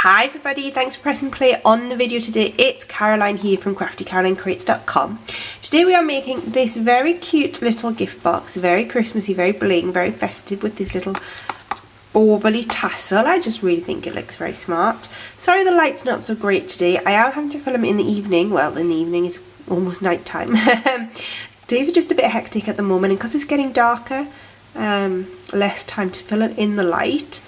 Hi everybody, thanks for pressing play on the video today. It's Caroline here from CraftyCarolineCreates.com. Today we are making this very cute little gift box, very Christmassy, very bling, very festive with this little bauble tassel. I just really think it looks very smart. Sorry the light's not so great today. I am having to film in the evening. Well, in the evening is almost night time. Days are just a bit hectic at the moment, and because it's getting darker, less time to film in the light.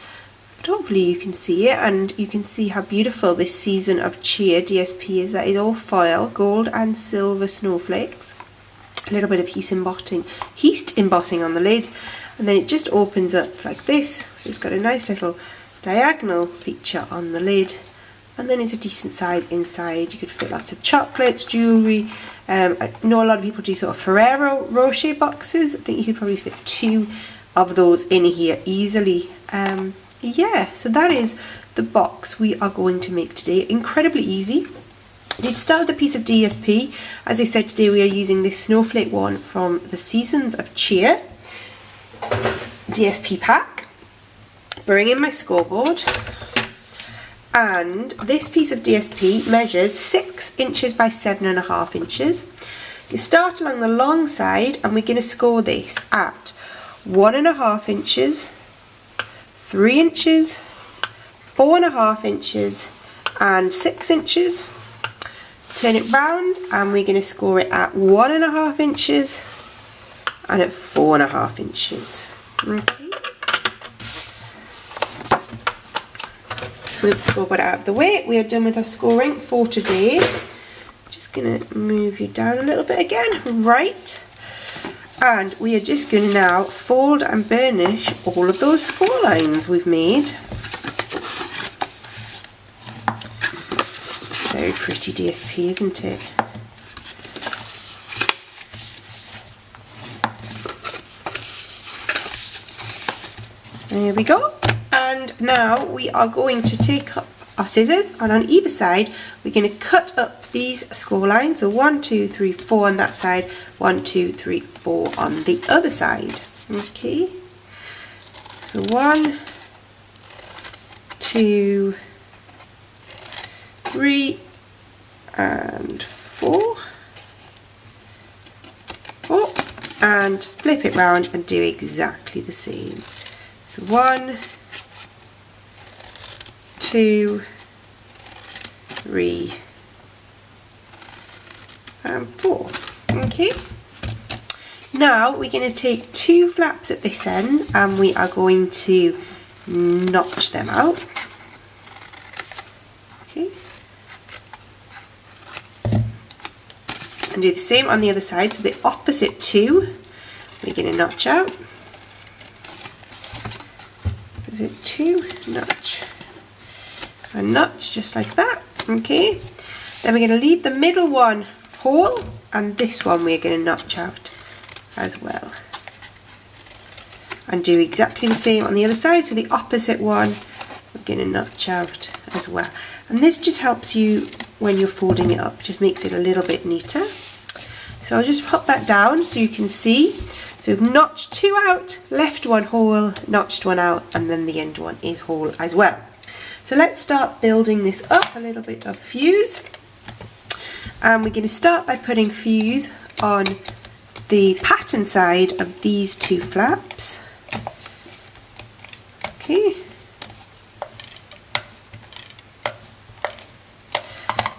But hopefully you can see it, and you can see how beautiful this season of cheer DSP is. That is all foil, gold and silver snowflakes. A little bit of heat embossing on the lid, and then it just opens up like this. It's got a nice little diagonal feature on the lid, and then it's a decent size inside. You could fit lots of chocolates, jewellery. I know a lot of people do sort of Ferrero Rocher boxes. I think you could probably fit 2 of those in here easily. Yeah, so that is the box we are going to make today. Incredibly easy. You start with a piece of DSP. As I said, today we are using this snowflake one from the Seasons of Cheer DSP pack. Bring in my scoreboard, and this piece of DSP measures 6 inches by 7.5 inches. You start along the long side, and we're going to score this at 1.5 inches, 3 inches, 4.5 inches and 6 inches. Turn it round, and we're going to score it at 1.5 inches and at 4.5 inches. Okay. Move the scoreboard out of the way. We are done with our scoring for today. Just going to move you down a little bit again. Right. And we are just going to now fold and burnish all of those score lines we've made. Very pretty DSP, isn't it? There we go. And now we are going to take up our scissors, and on either side we're going to cut up these score lines. So 1, 2, 3, 4 on that side, 1, 2, 3, 4 on the other side. Okay, so 1, 2, 3 and 4, and flip it round and do exactly the same. So 1, 2, 3 and 4. Okay, now we're going to take 2 flaps at this end, and we are going to notch them out. Okay, and do the same on the other side. So the opposite 2 we're going to notch out. Opposite 2, notch and notch, just like that. Okay, then we're going to leave the middle one whole, and this one we're going to notch out as well, and do exactly the same on the other side. So the opposite one we're going to notch out as well, and this just helps you when you're folding it up, just makes it a little bit neater. So I'll just pop that down so you can see. So we've notched 2 out, left one whole, notched 1 out, and then the end one is whole as well. So let's start building this up. A little bit of fuse, and we're going to start by putting fuse on the pattern side of these 2 flaps. Okay,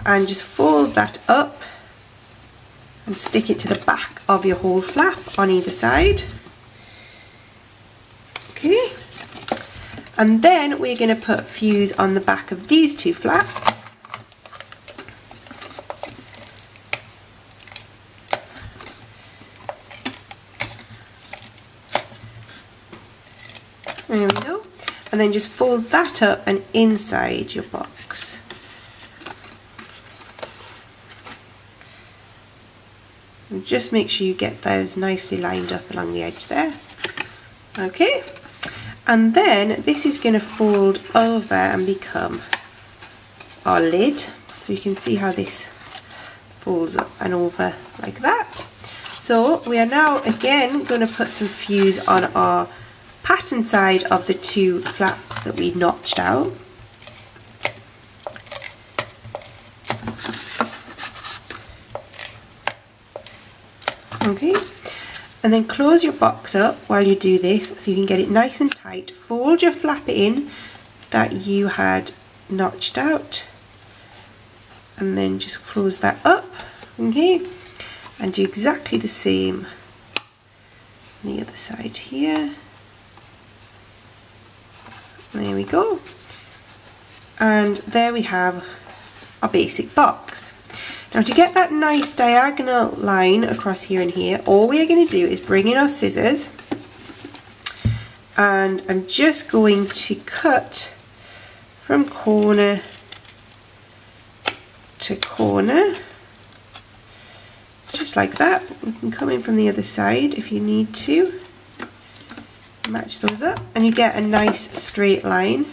and just fold that up and stick it to the back of your whole flap on either side. Okay, and then we're going to put fuse on the back of these 2 flaps. There we go, and then just fold that up and inside your box. And just make sure you get those nicely lined up along the edge there. Okay, and then this is going to fold over and become our lid. So you can see how this folds up and over like that. So we are now again going to put some fuse on our pattern side of the two flaps that we notched out. Okay, and then close your box up while you do this so you can get it nice and tight. Fold your flap in that you had notched out, and then just close that up. Okay, and do exactly the same on the other side here. There we go, and there we have our basic box. Now to get that nice diagonal line across here and here, all we are going to do is bring in our scissors, and I'm just going to cut from corner to corner, just like that. You can come in from the other side if you need to. Match those up and you get a nice straight line,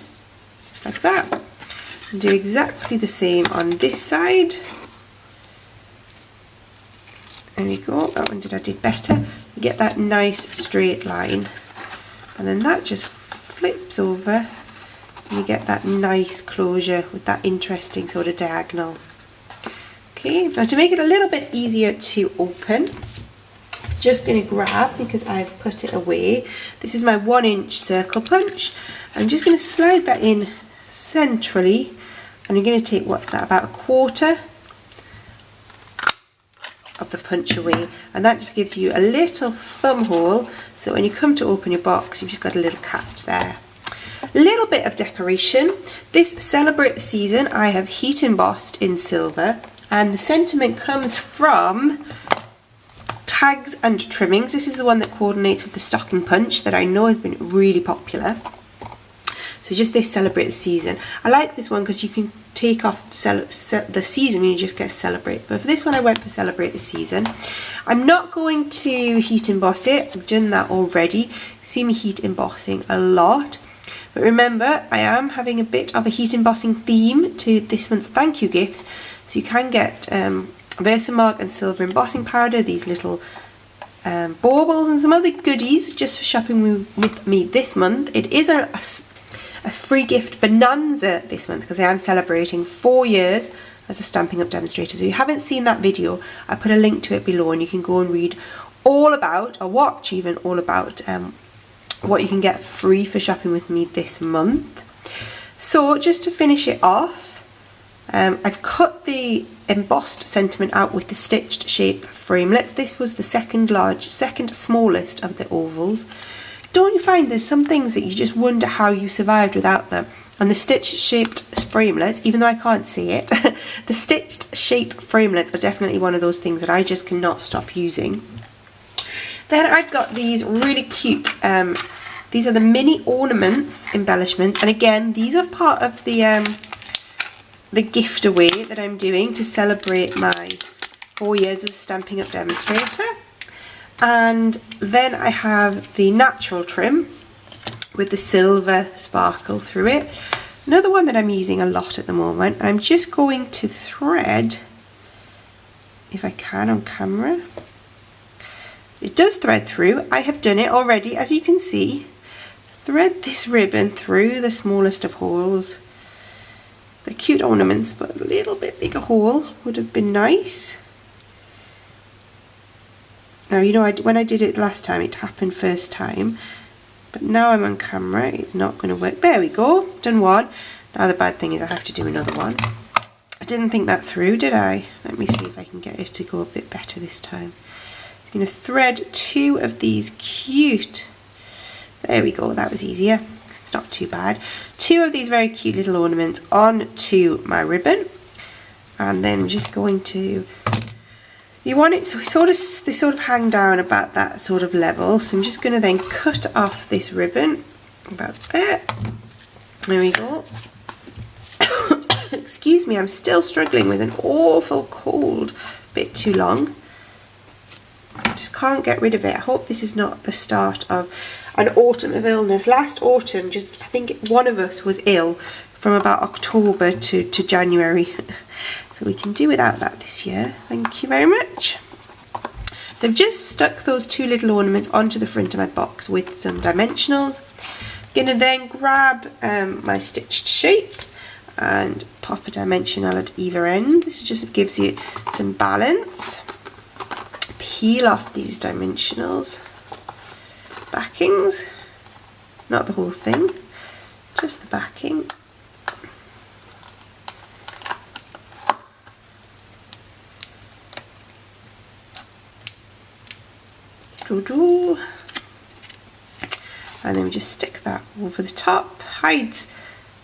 just like that. And do exactly the same on this side. There we go, that one I did better. You get that nice straight line, and then that just flips over and you get that nice closure with that interesting sort of diagonal. Okay, now to make it a little bit easier to open, just going to grab, because I've put it away, this is my 1-inch circle punch. I'm just going to slide that in centrally, and I'm going to take, what's that, about 1/4 of the punch away, and that just gives you a little thumb hole, so when you come to open your box you've just got a little catch there. A little bit of decoration. This Celebrate the Season I have heat embossed in silver, and the sentiment comes from Tags and Trimmings. This is the one that coordinates with the stocking punch that I know has been really popular. So just this Celebrate the Season. I like this one because you can take off the season and you just get Celebrate. But for this one I went for Celebrate the Season. I'm not going to heat emboss it. I've done that already. You see me heat embossing a lot. But remember, I am having a bit of a heat embossing theme to this month's thank you gifts. So you can get Versamark and silver embossing powder, these little baubles and some other goodies just for shopping with me this month. It is a free gift bonanza this month because I am celebrating 4 years as a Stampin' Up! Demonstrator. So if you haven't seen that video, I put a link to it below and you can go and read all about, or watch even, all about what you can get free for shopping with me this month. So just to finish it off, I've cut the embossed sentiment out with the stitched shape framelets. This was the second smallest of the ovals. Don't you find there's some things that you just wonder how you survived without them? And the stitched shaped framelets, even though I can't see it, the stitched shape framelets are definitely one of those things that I just cannot stop using. Then I've got these really cute, these are the mini ornaments embellishments, and again these are part of the gift away that I'm doing to celebrate my 4 years as a Stampin' Up! Demonstrator. And then I have the natural trim with the silver sparkle through it. Another one that I'm using a lot at the moment, and I'm just going to thread, if I can on camera. It does thread through. I have done it already, as you can see. Thread this ribbon through the smallest of holes. They're cute ornaments, but a little bit bigger hole would have been nice. Now, you know, when I did it last time, it happened first time. But now I'm on camera, it's not going to work. There we go, done one. Now the bad thing is I have to do another one. I didn't think that through, did I? Let me see if I can get it to go a bit better this time. I'm going to thread 2 of these cute, there we go, that was easier. It's not too bad. 2 of these very cute little ornaments onto my ribbon. And then I'm just going to, you want it so they sort of hang down about that sort of level. So I'm just going to then cut off this ribbon about there. There we go. Excuse me, I'm still struggling with an awful cold. Bit too long. I just can't get rid of it. I hope this is not the start of an autumn of illness. Last autumn, I think one of us was ill from about October to January. So we can do without that this year. Thank you very much. So I've just stuck those 2 little ornaments onto the front of my box with some dimensionals. I'm going to then grab my stitched shape and pop a dimensional at either end. This just gives you some balance. peel off these dimensionals backings, not the whole thing, just the backing. And then we just stick that over the top, hides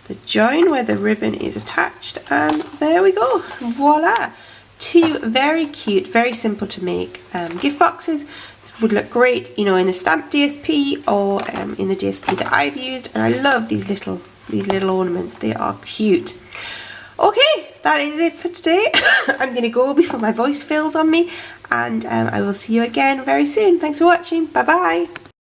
the join where the ribbon is attached, and there we go, voila. Two very cute, very simple to make gift boxes. This would look great, you know, in a stamped DSP or in the DSP that I've used, and I love these little ornaments. They are cute. Okay, that is it for today. I'm gonna go before my voice fails on me, and I will see you again very soon. Thanks for watching. Bye bye.